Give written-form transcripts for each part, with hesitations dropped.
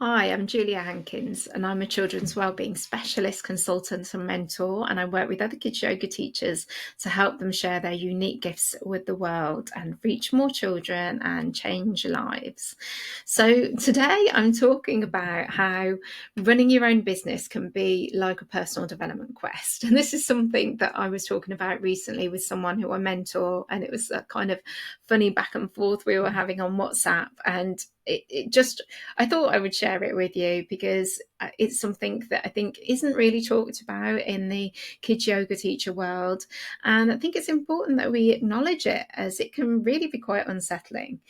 Hi, I'm Julia Hankins, and I'm a children's wellbeing specialist, consultant, and mentor. And I work with other kids yoga teachers to help them share their unique gifts with the world and reach more children and change lives. So, today I'm talking about how running your own business can be like a personal development quest. And this is something that I was talking about recently with someone who I mentor, and it was a kind of funny back and forth we were having on WhatsApp. And it just I thought I would share it with you because it's something that I think isn't really talked about in the kids yoga teacher world. And I think it's important that we acknowledge it, as it can really be quite unsettling.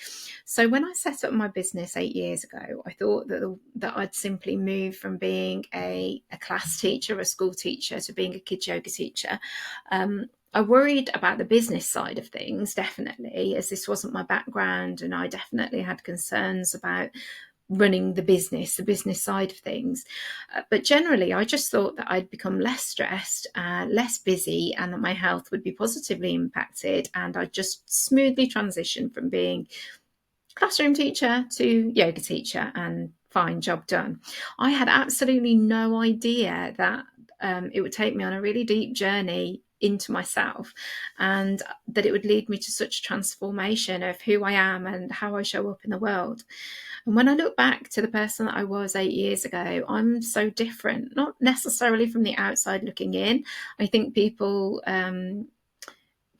So when I set up my business 8 years ago, I thought that I'd simply move from being a class teacher, a school teacher, to being a kids yoga teacher. I worried about the business side of things, definitely, as this wasn't my background, and I definitely had concerns about running the business side of things. But generally, I just thought that I'd become less stressed, less busy, and that my health would be positively impacted. And I'd just smoothly transition from being classroom teacher to yoga teacher and fine, job done. I had absolutely no idea that it would take me on a really deep journey into myself, and that it would lead me to such transformation of who I am and how I show up in the world. And when I look back to the person that I was 8 years ago, I'm so different, not necessarily from the outside looking in. I think people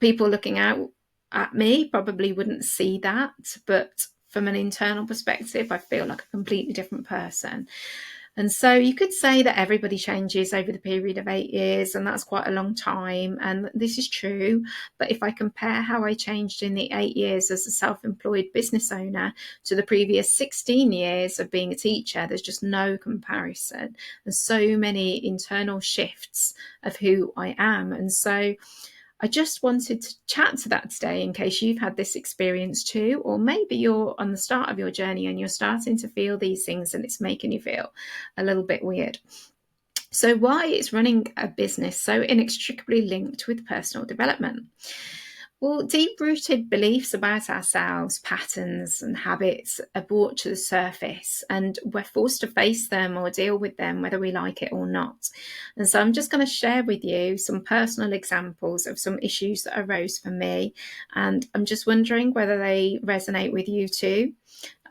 looking out at me probably wouldn't see that, but from an internal perspective, I feel like a completely different person. And so you could say that everybody changes over the period of 8 years, and that's quite a long time. And this is true. But if I compare how I changed in the 8 years as a self-employed business owner to the previous 16 years of being a teacher, there's just no comparison. There's so many internal shifts of who I am. And so I just wanted to chat to that today in case you've had this experience too, or maybe you're on the start of your journey and you're starting to feel these things and it's making you feel a little bit weird. So, why is running a business so inextricably linked with personal development? Well, deep-rooted beliefs about ourselves, patterns and habits are brought to the surface, and we're forced to face them or deal with them whether we like it or not. And so I'm just going to share with you some personal examples of some issues that arose for me, and I'm just wondering whether they resonate with you too.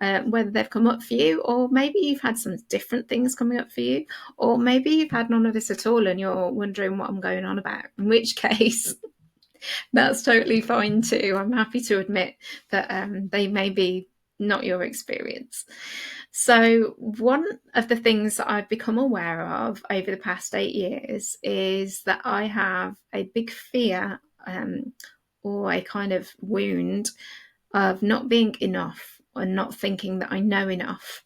Whether they've come up for you, or maybe you've had some different things coming up for you, or maybe you've had none of this at all and you're wondering what I'm going on about, in which case that's totally fine too. I'm happy to admit that they may be not your experience. So, one of the things that I've become aware of over the past 8 years is that I have a big fear, or a kind of wound of not being enough and not thinking that I know enough.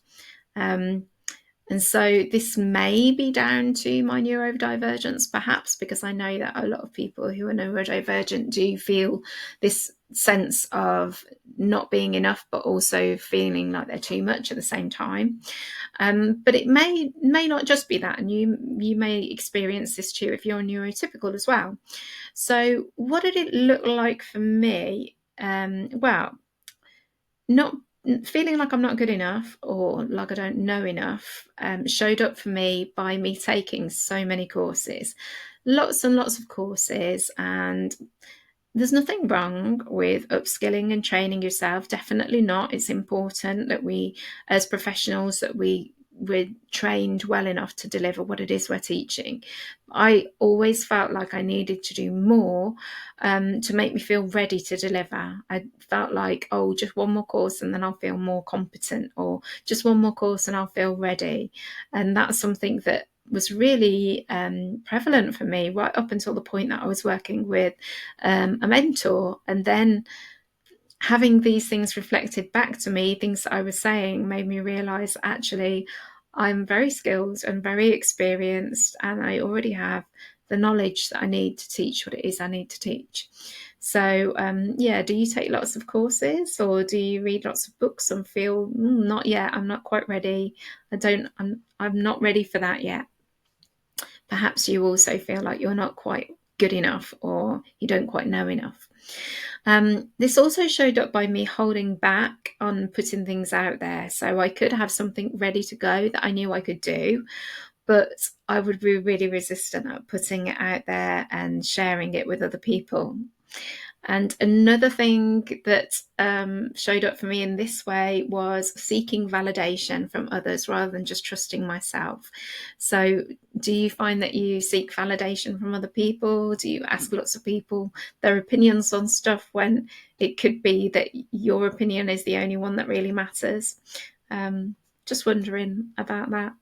And so this may be down to my neurodivergence, perhaps, because I know that a lot of people who are neurodivergent do feel this sense of not being enough, but also feeling like they're too much at the same time. But it may not just be that, and you may experience this too if you're neurotypical as well. So what did it look like for me? Well, not feeling like I'm not good enough or like I don't know enough showed up for me by me taking so many courses, lots and lots of courses. And there's nothing wrong with upskilling and training yourself, definitely not. It's important that we, as professionals, that we're trained well enough to deliver what it is we're teaching. I always felt like I needed to do more to make me feel ready to deliver. I felt like, oh, just one more course and then I'll feel more competent, or just one more course and I'll feel ready. And that's something that was really prevalent for me right up until the point that I was working with a mentor. And then having these things reflected back to me, things that I was saying, made me realize actually I'm very skilled and very experienced, and I already have the knowledge that I need to teach what it is I need to teach. So yeah, do you take lots of courses, or do you read lots of books and feel not yet, I'm not quite ready, I'm not ready for that yet? Perhaps you also feel like you're not quite good enough, or you don't quite know enough. This also showed up by me holding back on putting things out there. So I could have something ready to go that I knew I could do, but I would be really resistant at putting it out there and sharing it with other people. And another thing that showed up for me in this way was seeking validation from others rather than just trusting myself. So, do you find that you seek validation from other people? Do you ask lots of people their opinions on stuff when it could be that your opinion is the only one that really matters? Just wondering about that.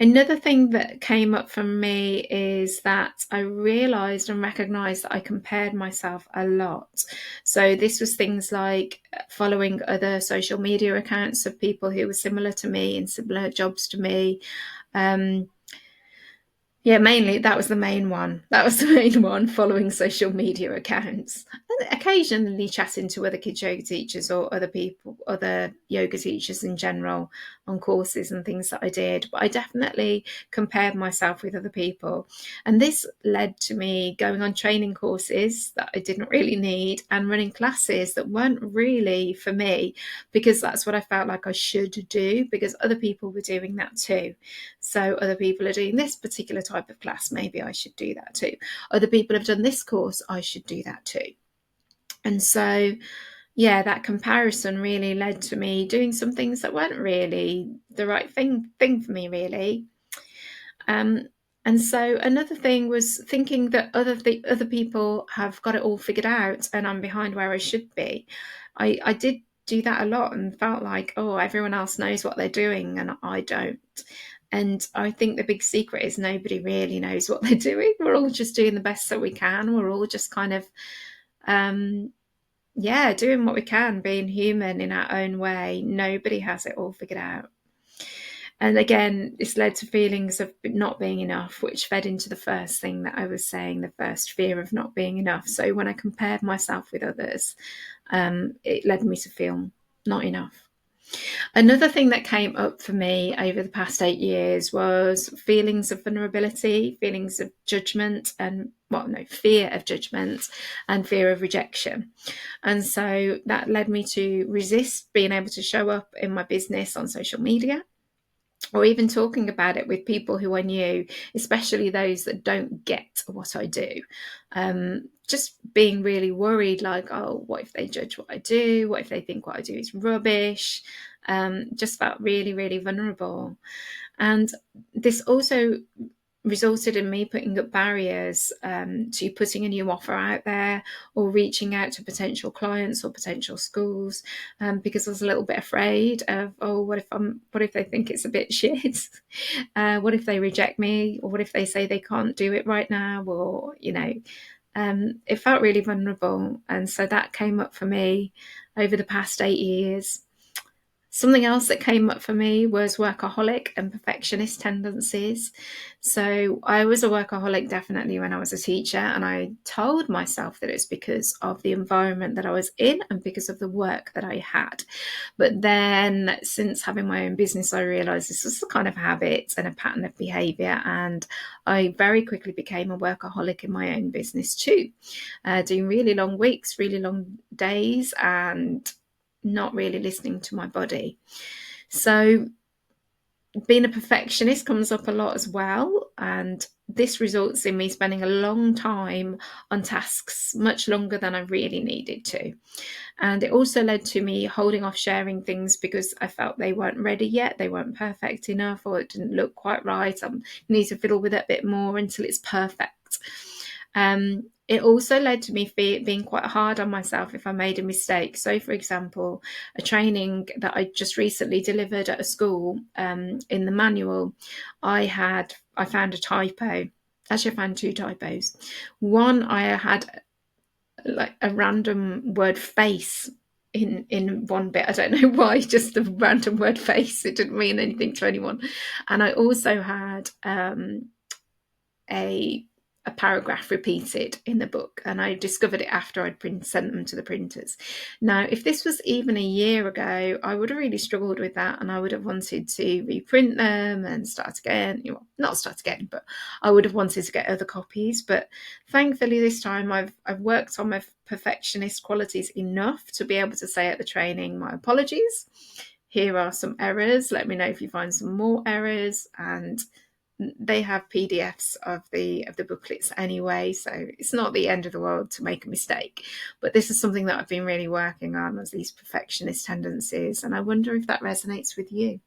Another thing that came up for me is that I realized and recognized that I compared myself a lot. So this was things like following other social media accounts of people who were similar to me in similar jobs to me. Um, yeah, mainly that was the main one. That was the main one, following social media accounts. And occasionally chatting to other kids yoga teachers or other people, other yoga teachers in general on courses and things that I did. But I definitely compared myself with other people. And this led to me going on training courses that I didn't really need and running classes that weren't really for me, because that's what I felt like I should do because other people were doing that too. So other people are doing this particular type of class, maybe I should do that too. Other people have done this course, I should do that too. And so, yeah, that comparison really led to me doing some things that weren't really the right thing for me, really. And so another thing was thinking that other people have got it all figured out and I'm behind where I should be. I did do that a lot and felt like, oh, everyone else knows what they're doing and I don't. And I think the big secret is nobody really knows what they're doing. We're all just doing the best that we can. We're all just kind of, doing what we can, being human in our own way. Nobody has it all figured out. And again, this led to feelings of not being enough, which fed into the first thing that I was saying, the first fear of not being enough. So when I compared myself with others, it led me to feel not enough. Another thing that came up for me over the past 8 years was feelings of vulnerability, feelings of judgment, and fear of judgment and fear of rejection. And so that led me to resist being able to show up in my business on social media or even talking about it with people who I knew, especially those that don't get what I do. Just being really worried, like, oh, what if they judge what I do? What if they think what I do is rubbish? Just felt really, really vulnerable. And this also resulted in me putting up barriers to putting a new offer out there or reaching out to potential clients or potential schools, because I was a little bit afraid of, oh, what if they think it's a bit shit? What if they reject me? Or what if they say they can't do it right now? Or, it felt really vulnerable. And so that came up for me over the past 8 years. Something else that came up for me was workaholic and perfectionist tendencies. So I was a workaholic definitely when I was a teacher, and I told myself that it's because of the environment that I was in and because of the work that I had. But then since having my own business, I realized this was a kind of habit and a pattern of behavior, and I very quickly became a workaholic in my own business too, doing really long weeks, really long days, and not really listening to my body. So being a perfectionist comes up a lot as well, and this results in me spending a long time on tasks, much longer than I really needed to. And it also led to me holding off sharing things because I felt they weren't ready yet, they weren't perfect enough, or it didn't look quite right. I need to fiddle with it a bit more until it's perfect. It also led to me being quite hard on myself if I made a mistake. So, for example, a training that I just recently delivered at a school, in the manual, I found a typo. Actually, I found 2 typos. One, I had like a random word face in one bit. I don't know why, just the random word face. It didn't mean anything to anyone. And I also had a a paragraph repeated in the book, and I discovered it after I'd sent them to the printers. Now, if this was even a year ago, I would have really struggled with that, and I would have wanted to reprint them and start again. Well, not start again, but I would have wanted to get other copies. But thankfully, this time I've worked on my perfectionist qualities enough to be able to say at the training, my apologies. Here are some errors. Let me know if you find some more errors. And they have PDFs of the booklets anyway, so it's not the end of the world to make a mistake. But this is something that I've been really working on, as these perfectionist tendencies, and I wonder if that resonates with you.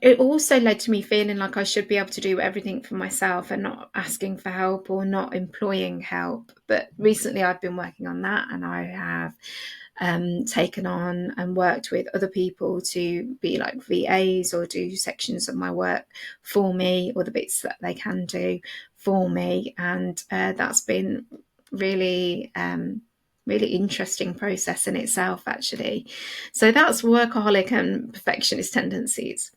It also led to me feeling like I should be able to do everything for myself and not asking for help or not employing help. But recently I've been working on that, and I have taken on and worked with other people to be like VAs or do sections of my work for me, or the bits that they can do for me. And that's been really really interesting process in itself, actually. So that's workaholic and perfectionist tendencies.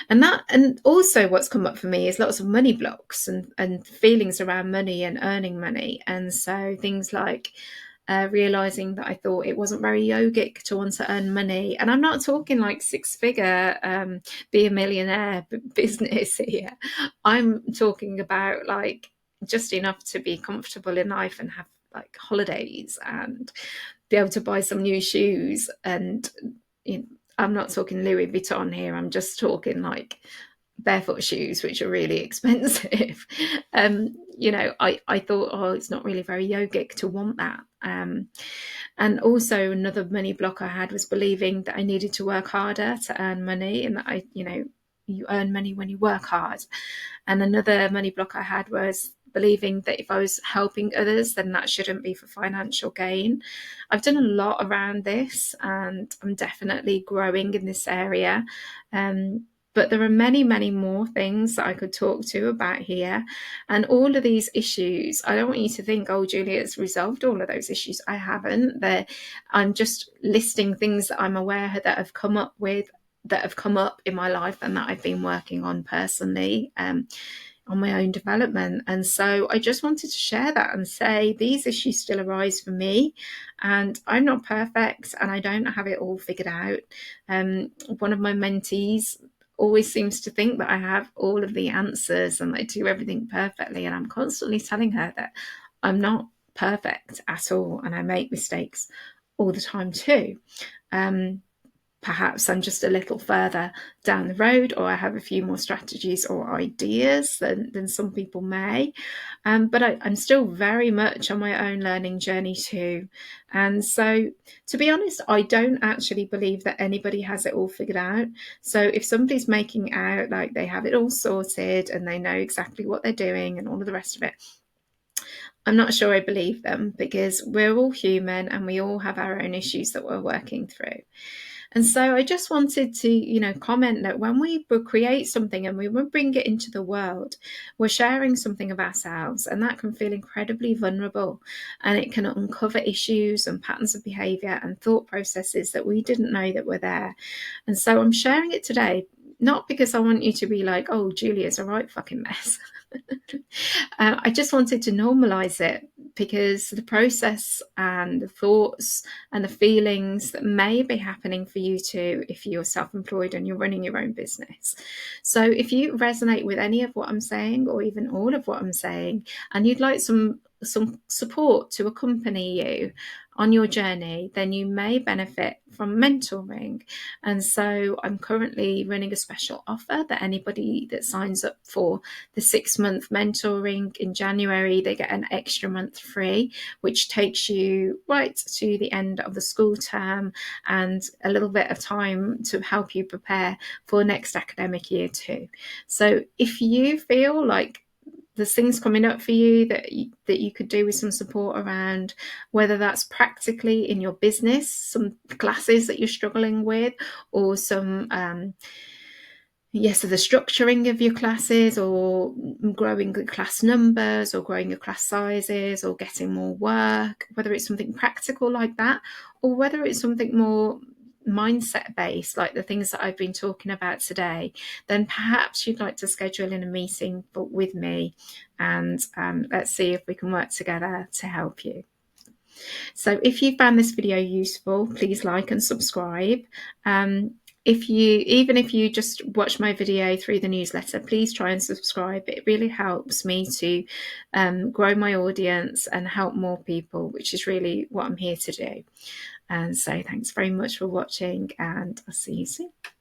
And also what's come up for me is lots of money blocks and feelings around money and earning money. And so things like realizing that I thought it wasn't very yogic to want to earn money. And I'm not talking like six-figure, be a millionaire business here. I'm talking about like just enough to be comfortable in life and have like holidays and be able to buy some new shoes. And I'm not talking Louis Vuitton here. I'm just talking like barefoot shoes, which are really expensive. I thought, oh, it's not really very yogic to want that. And also another money block I had was believing that I needed to work harder to earn money, and that you earn money when you work hard. And another money block I had was believing that if I was helping others, then that shouldn't be for financial gain. I've done a lot around this, and I'm definitely growing in this area. But there are many, many more things that I could talk to about here. And all of these issues, I don't want you to think, oh, Julia's resolved all of those issues. I haven't. I'm just listing things that I'm aware that have come up in my life and that I've been working on personally. On my own development. And so I just wanted to share that and say these issues still arise for me, and I'm not perfect and I don't have it all figured out. One of my mentees always seems to think that I have all of the answers and I do everything perfectly, and I'm constantly telling her that I'm not perfect at all and I make mistakes all the time too. Perhaps I'm just a little further down the road, or I have a few more strategies or ideas than some people may. But I'm still very much on my own learning journey too. And so, to be honest, I don't actually believe that anybody has it all figured out. So if somebody's making out like they have it all sorted and they know exactly what they're doing and all of the rest of it, I'm not sure I believe them, because we're all human and we all have our own issues that we're working through. And so I just wanted to, comment that when we create something and we bring it into the world, we're sharing something of ourselves, and that can feel incredibly vulnerable, and it can uncover issues and patterns of behavior and thought processes that we didn't know that were there. And so I'm sharing it today, not because I want you to be like, oh, Julia's a right fucking mess. I just wanted to normalize it, because the process and the thoughts and the feelings that may be happening for you too if you're self-employed and you're running your own business. So if you resonate with any of what I'm saying, or even all of what I'm saying, and you'd like some support to accompany you on your journey, then you may benefit from mentoring. And so I'm currently running a special offer that anybody that signs up for the 6-month mentoring in January, they get an extra month free, which takes you right to the end of the school term and a little bit of time to help you prepare for next academic year too. So if you feel like there's things coming up for you that you could do with some support around, whether that's practically in your business, some classes that you're struggling with, or some so the structuring of your classes, or growing the class numbers, or growing your class sizes, or getting more work, whether it's something practical like that, or whether it's something more mindset based, like the things that I've been talking about today, then perhaps you'd like to schedule in a meeting with me, and let's see if we can work together to help you. So if you found this video useful, please like and subscribe. Even if you just watch my video through the newsletter, please try and subscribe. It really helps me to grow my audience and help more people, which is really what I'm here to do. And so thanks very much for watching, and I'll see you soon.